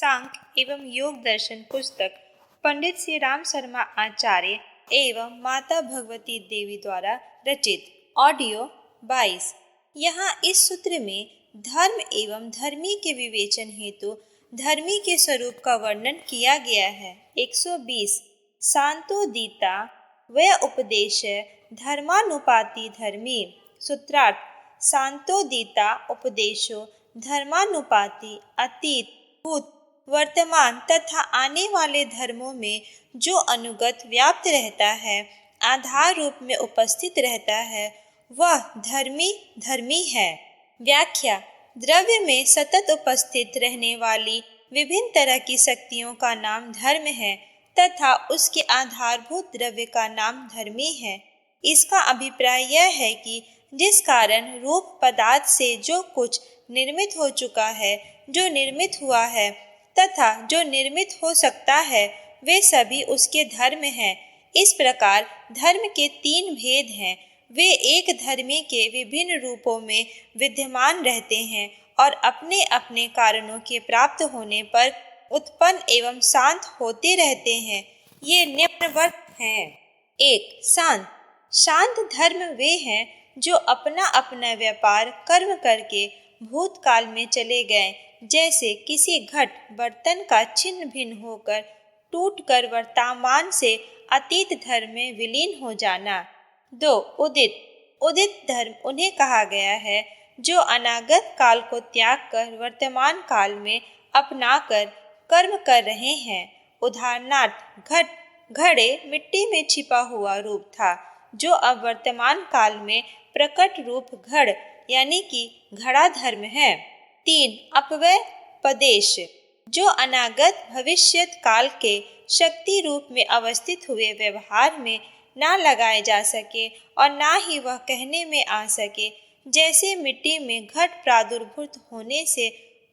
सांख्य एवं योग दर्शन पुस्तक पंडित श्री राम शर्मा आचार्य एवं माता भगवती देवी द्वारा रचित। ऑडियो 22। यहाँ इस सूत्र में धर्म एवं धर्मी के विवेचन हेतु धर्मी के स्वरूप का वर्णन किया गया है। 120 शांतोदीता व उपदेश धर्मानुपाति धर्मी। सूत्रार्थ शांतोदीता उपदेशो धर्मानुपाति अतीत, भूत, वर्तमान तथा आने वाले धर्मों में जो अनुगत व्याप्त रहता है, आधार रूप में उपस्थित रहता है, वह धर्मी है। व्याख्या द्रव्य में सतत उपस्थित रहने वाली विभिन्न तरह की शक्तियों का नाम धर्म है तथा उसके आधारभूत द्रव्य का नाम धर्मी है। इसका अभिप्राय यह है कि जिस कारण रूप पदार्थ से जो कुछ निर्मित हो चुका है, जो निर्मित हुआ है तथा जो निर्मित हो सकता है, वे सभी उसके धर्म हैं। इस प्रकार धर्म के 3 भेद हैं। वे एक धर्मी के विभिन्न रूपों में विद्यमान रहते हैं और अपने अपने कारणों के प्राप्त होने पर उत्पन्न एवं शांत होते रहते हैं। ये निम्नवत हैं। 1. शांत धर्म वे हैं जो अपना अपना व्यापार कर्म करके भूतकाल में चले गए, जैसे किसी घट बर्तन का छिन्न भिन्न होकर टूटकर वर्तमान से अतीत धर्म में विलीन हो जाना। 2. उदित धर्म उन्हें कहा गया है जो अनागत काल को त्याग कर वर्तमान काल में अपनाकर कर्म कर रहे हैं। उदाहरणार्थ घड़े मिट्टी में छिपा हुआ रूप था, जो अब वर्तमान काल में प्रकट रूप घड़ यानी कि घड़ा धर्म है। 3. अपव्यय पदेश जो अनागत भविष्यत काल के शक्ति रूप में अवस्थित हुए व्यवहार में ना लगाए जा सके और ना ही वह कहने में आ सके, जैसे मिट्टी में घट प्रादुर्भूत होने से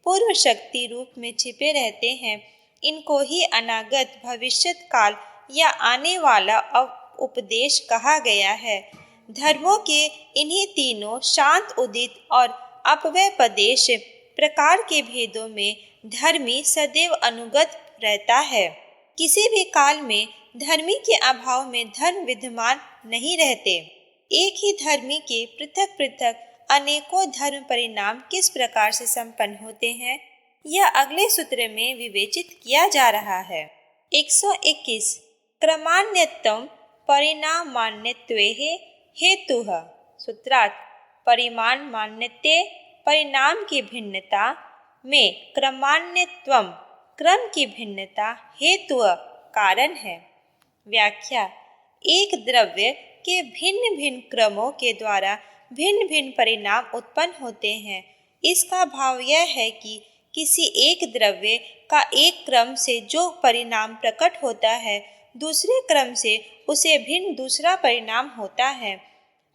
पूर्व शक्ति रूप में छिपे रहते हैं। इनको ही अनागत भविष्यत काल या आने वाला उपदेश कहा गया है। धर्मों के इन्हीं तीनों शांत, उदित और अपव्यय पदेश प्रकार के भेदों में धर्मी सदैव अनुगत रहता है। किसी भी काल में धर्मी के अभाव में धर्म विद्यमान नहीं रहते। एक ही धर्मी के पृथक पृथक अनेकों धर्म परिणाम किस प्रकार से संपन्न होते हैं, यह अगले सूत्र में विवेचित किया जा रहा है। 121 क्रमान्यतम परिणामान्यत्वेः हेतुः। सूत्रार्थ परिमाण मान्यत्य परिणाम की भिन्नता में क्रमान्यत्वम क्रम की भिन्नता हेतु कारण है। व्याख्या एक द्रव्य के भिन्न भिन्न क्रमों के द्वारा भिन्न भिन्न परिणाम उत्पन्न होते हैं। इसका भाव यह है कि किसी एक द्रव्य का एक क्रम से जो परिणाम प्रकट होता है, दूसरे क्रम से उसे भिन्न दूसरा परिणाम होता है,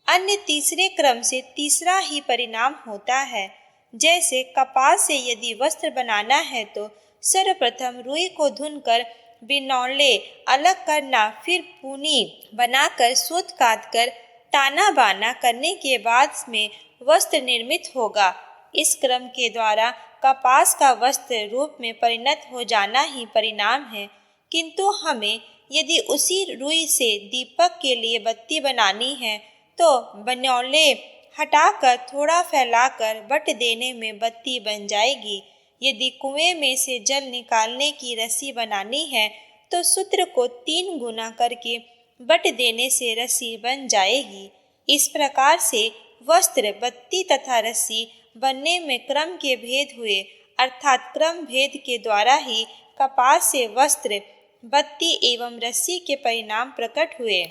अन्य तीसरे क्रम से तीसरा ही परिणाम होता है। जैसे कपास से यदि वस्त्र बनाना है तो सर्वप्रथम रुई को धुनकर बिनौले अलग करना, फिर पूनी बनाकर सूत काटकर ताना बाना करने के बाद में वस्त्र निर्मित होगा। इस क्रम के द्वारा कपास का वस्त्र रूप में परिणत हो जाना ही परिणाम है। किंतु हमें यदि उसी रुई से दीपक के लिए बत्ती बनानी है तो बनौले हटाकर थोड़ा फैलाकर बट देने में बत्ती बन जाएगी। यदि कुएं में से जल निकालने की रस्सी बनानी है तो सूत्र को 3 गुना करके बट देने से रस्सी बन जाएगी। इस प्रकार से वस्त्र, बत्ती तथा रस्सी बनने में क्रम के भेद हुए, अर्थात क्रम भेद के द्वारा ही कपास से वस्त्र, बत्ती एवं रस्सी के परिणाम प्रकट हुए।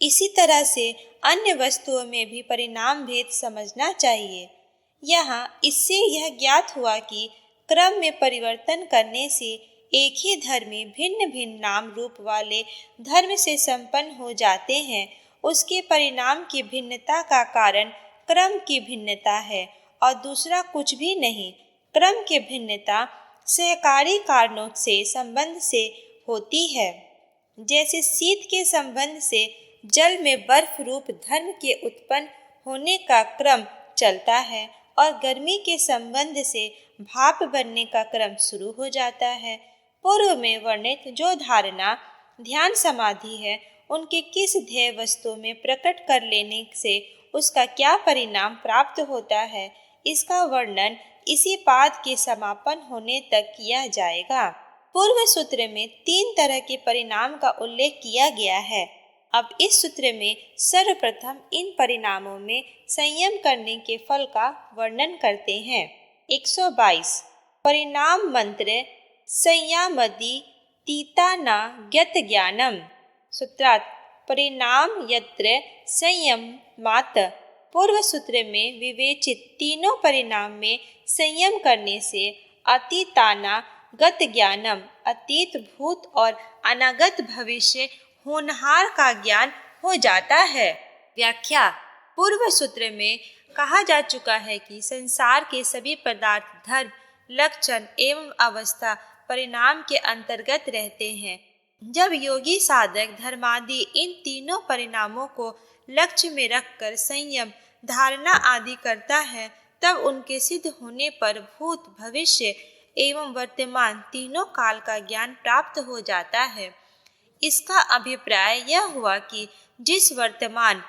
इसी तरह से अन्य वस्तुओं में भी परिणाम भेद समझना चाहिए। यहाँ इससे यह ज्ञात हुआ कि क्रम में परिवर्तन करने से एक ही धर्मी भिन्न भिन्न नाम रूप वाले धर्म से संपन्न हो जाते हैं। उसके परिणाम की भिन्नता का कारण क्रम की भिन्नता है और दूसरा कुछ भी नहीं। क्रम की भिन्नता सहकारी कारणों से संबंध से होती है, जैसे शीत के संबंध से जल में बर्फ रूप धर्म के उत्पन्न होने का क्रम चलता है और गर्मी के संबंध से भाप बनने का क्रम शुरू हो जाता है। पूर्व में वर्णित जो धारणा ध्यान समाधि है, उनके किस ध्येय वस्तु में प्रकट कर लेने से उसका क्या परिणाम प्राप्त होता है, इसका वर्णन इसी पाठ के समापन होने तक किया जाएगा। पूर्व सूत्र में 3 तरह के परिणाम का उल्लेख किया गया है। अब इस सूत्र में सर्वप्रथम इन परिणामों में संयम करने के फल का वर्णन करते हैं। 122 परिणाम मंत्र संयमदि तीता न ज्ञत ज्ञानम। सूत्रार्थ परिणाम यत्र संयम मात। पूर्व सूत्र में विवेचित तीनों परिणाम में संयम करने से अतीताना गत ज्ञानम अतीत भूत और अनागत भविष्य होनहार का ज्ञान हो जाता है। व्याख्या पूर्व सूत्र में कहा जा चुका है कि संसार के सभी पदार्थ धर्म, लक्षण एवं अवस्था परिणाम के अंतर्गत रहते हैं। जब योगी साधक धर्मादि इन तीनों परिणामों को लक्ष्य में रखकर संयम, धारणा आदि करता है, तब उनके सिद्ध होने पर भूत, भविष्य एवं वर्तमान तीनों काल का ज्ञान प्राप्त हो जाता है। इसका अभिप्राय यह हुआ कि जिस वर्तमान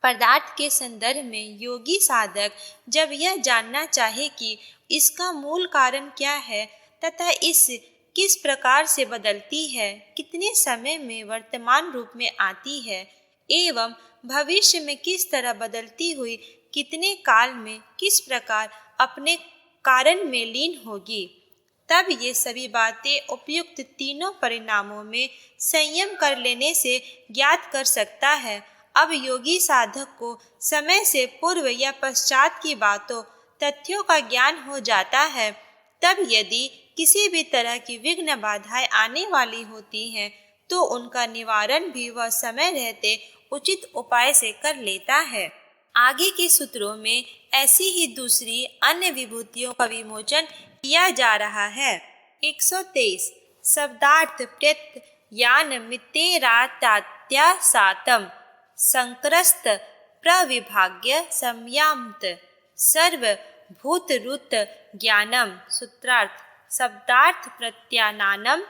पदार्थ के संदर्भ में योगी साधक जब यह जानना चाहे कि इसका मूल कारण क्या है तथा इस किस प्रकार से बदलती है, कितने समय में वर्तमान रूप में आती है एवं भविष्य में किस तरह बदलती हुई कितने काल में किस प्रकार अपने कारण में लीन होगी, तब ये सभी बातें उपयुक्त तीनों परिणामों में संयम कर लेने से ज्ञात कर सकता है। अब योगी साधक को समय से पूर्व या पश्चात की बातों, तथ्यों का ज्ञान हो जाता है। तब यदि किसी भी तरह की विघ्न बाधाएं आने वाली होती हैं, तो उनका निवारण भी वह समय रहते उचित उपाय से कर लेता है। आगे के सूत्रों में ऐसी ही दूसरी अन्य विभूतियों का विमोचन किया जा रहा है। 123 शब्दार्थ प्रत्यय ज्ञान मितेरात्या सातम संक्रस्त प्रविभाग्य संयामत सर्वभूतरुत ज्ञानम। सूत्रार्थ शब्दार्थ प्रत्यानानम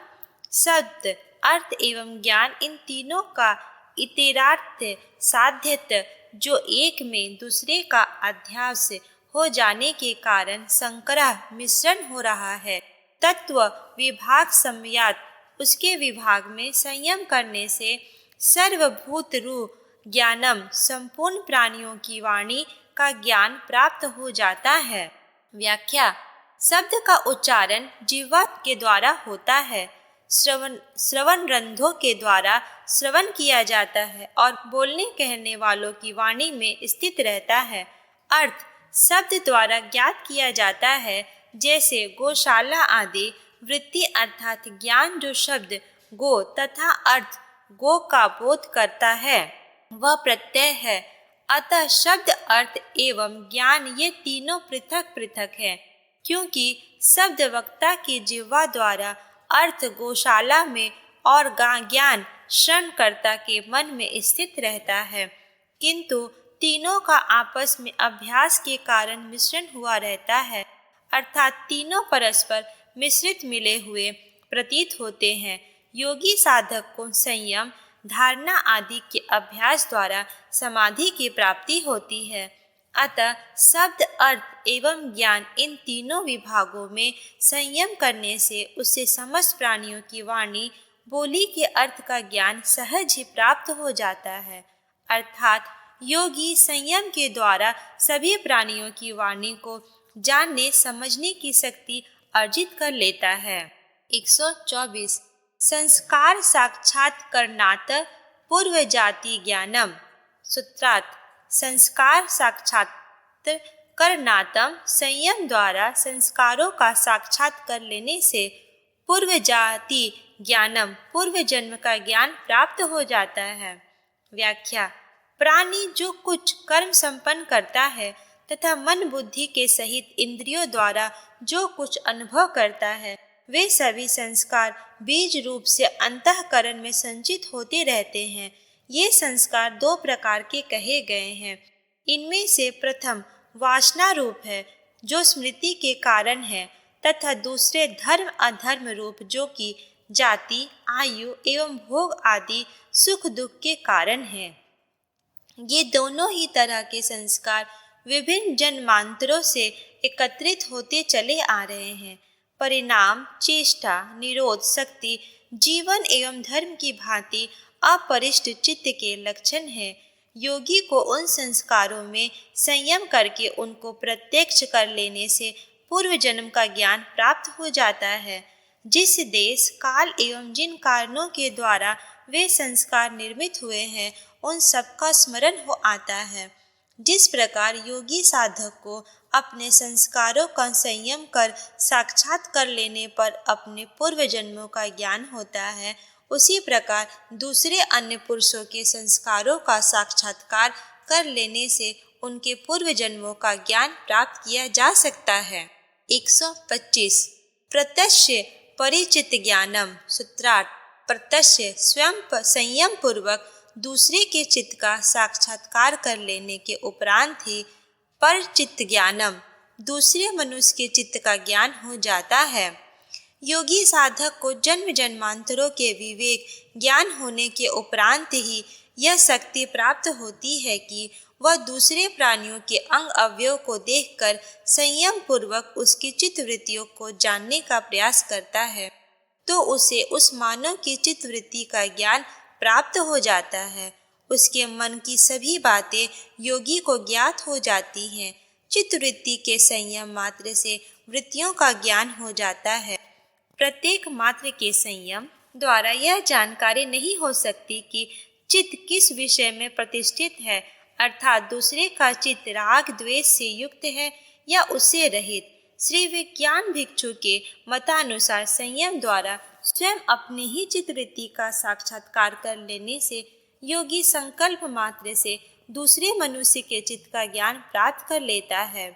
शब्द, अर्थ एवं ज्ञान इन तीनों का इतरार्थ साध्यत जो एक में दूसरे का अध्यास हो जाने के कारण संकरह मिश्रण हो रहा है। तत्व विभाग संयात उसके विभाग में संयम करने से सर्वभूत रूप ज्ञानम संपूर्ण प्राणियों की वाणी का ज्ञान प्राप्त हो जाता है। व्याख्या शब्द का उच्चारण जिह्वा के द्वारा होता है, श्रवण रंध्रों के द्वारा श्रवण किया जाता है और बोलने कहने वालों की वाणी में स्थित रहता है। अर्थ शब्द द्वारा ज्ञात किया जाता है, जैसे गौशाला आदि। वृत्ति अर्थात ज्ञान जो शब्द गो तथा अर्थ गो का बोध करता है वह प्रत्यय है। अतः शब्द, अर्थ एवं ज्ञान ये तीनों पृथक पृथक हैं, क्योंकि शब्द वक्ता की जिह्वा द्वारा, अर्थ गौशाला में और ज्ञान श्रवणकर्ता के मन में स्थित रहता है। किंतु तीनों का आपस में अभ्यास के कारण मिश्रण हुआ रहता है, अर्थात तीनों परस्पर मिश्रित मिले हुए प्रतीत होते हैं। योगी साधक को संयम, धारणा आदि के अभ्यास द्वारा समाधि की प्राप्ति होती है। अतः शब्द, अर्थ एवं ज्ञान इन तीनों विभागों में संयम करने से उसे समस्त प्राणियों की वाणी, बोली के अर्थ का ज्ञान सहज ही प्राप्त हो जाता है। अर्थात योगी संयम के द्वारा सभी प्राणियों की वाणी को जानने समझने की शक्ति अर्जित कर लेता है। 124 संस्कार साक्षात्कारणात् पूर्व जाति ज्ञानम। सूत्रार्थ संस्कार साक्षात्कारणात् संयम द्वारा संस्कारों का साक्षात कर लेने से पूर्व जाति ज्ञानम पूर्व जन्म का ज्ञान प्राप्त हो जाता है। व्याख्या प्राणी जो कुछ कर्म संपन्न करता है तथा मन बुद्धि के सहित इंद्रियों द्वारा जो कुछ अनुभव करता है, वे सभी संस्कार बीज रूप से अंतःकरण में संचित होते रहते हैं। ये संस्कार 2 प्रकार के कहे गए हैं। इनमें से प्रथम वासना रूप है, जो स्मृति के कारण है, तथा दूसरे धर्म अधर्म रूप जो कि जाति, आयु एवं भोग आदि सुख दुख के कारण हैं। ये दोनों ही तरह के संस्कार विभिन्न जन्मांतरों से एकत्रित होते चले आ रहे हैं। परिणाम, चेष्टा, निरोध शक्ति, जीवन एवं धर्म की भांति अपरिष्ट चित्त के लक्षण हैं। योगी को उन संस्कारों में संयम करके उनको प्रत्यक्ष कर लेने से पूर्व जन्म का ज्ञान प्राप्त हो जाता है। जिस देश, काल एवं जिन कारणों के द्वारा वे संस्कार निर्मित हुए हैं उन सबका स्मरण हो आता है। जिस प्रकार योगी साधक को अपने संस्कारों का संयम कर साक्षात कर लेने पर अपने पूर्व जन्मों का ज्ञान होता है, उसी प्रकार दूसरे अन्य पुरुषों के संस्कारों का साक्षात्कार कर लेने से उनके पूर्व जन्मों का ज्ञान प्राप्त किया जा सकता है। 125 प्रत्यक्ष परिचित ज्ञानम। सूत्रार्थ: प्रत्यक्ष स्वयं संयम पूर्वक दूसरे के चित्त का साक्षात्कार कर लेने के उपरांत ही परचित्त ज्ञानम, दूसरे मनुष्य के चित्त का ज्ञान हो जाता है। योगी साधक को जन्म जन्मांतरों के विवेक ज्ञान होने के उपरांत ही यह शक्ति प्राप्त होती है कि वह दूसरे प्राणियों के अंग अवयव को देखकर संयम पूर्वक उसकी चित्तवृत्तियों को जानने का प्रयास करता है, तो उसे उस मानव की चित्तवृत्ति का ज्ञान प्राप्त हो जाता है। उसके मन की सभी बातें योगी को ज्ञात हो जाती हैं। चित्तवृत्ति के संयम मात्र से वृत्तियों का ज्ञान हो जाता है। प्रत्येक मात्र के संयम द्वारा यह जानकारी नहीं हो सकती कि चित्त किस विषय में प्रतिष्ठित है, अर्थात दूसरे का चित्त राग द्वेष से युक्त है या उससे रहित। श्री विज्ञान भिक्षु के मतानुसार संयम द्वारा स्वयं अपनी ही चित्तवृत्ति का साक्षात्कार कर लेने से योगी संकल्प मात्र से दूसरे मनुष्य के चित्त का ज्ञान प्राप्त कर लेता है।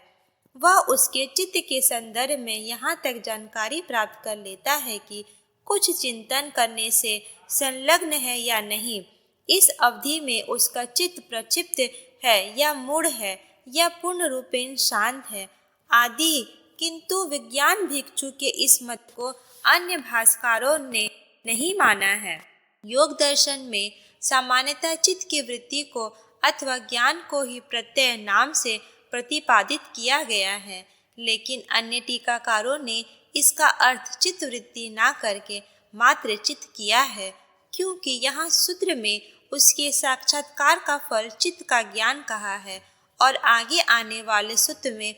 वह उसके चित्त के संदर्भ में यहाँ तक जानकारी प्राप्त कर लेता है कि कुछ चिंतन करने से संलग्न है या नहीं, इस अवधि में उसका चित्त प्रक्षिप्त है या मूढ़ है या पूर्ण रूपेण शांत है आदि। किंतु विज्ञान भिक्षु के इस मत को अन्य भाष्यकारों ने नहीं माना है। योग दर्शन में सामान्यतः चित्त की वृत्ति को अथवा ज्ञान को ही प्रत्यय नाम से प्रतिपादित किया गया है, लेकिन अन्य टीकाकारों ने इसका अर्थ चित्त वृत्ति ना करके मात्र चित्त किया है, क्योंकि यहाँ सूत्र में उसके साक्षात्कार का फल चित्त का ज्ञान कहा है और आगे आने वाले सूत्र में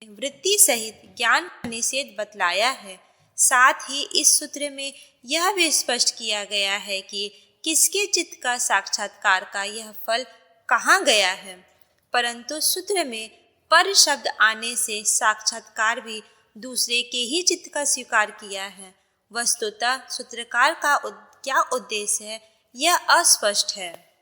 वृत्ति सहित ज्ञान का निषेध बतलाया है। साथ ही इस सूत्र में यह भी स्पष्ट किया गया है कि किसके चित्त का साक्षात्कार का यह फल कहाँ गया है, परंतु सूत्र में पर शब्द आने से साक्षात्कार भी दूसरे के ही चित्त का स्वीकार किया है। वस्तुतः सूत्रकार का क्या उद्देश्य है यह अस्पष्ट है।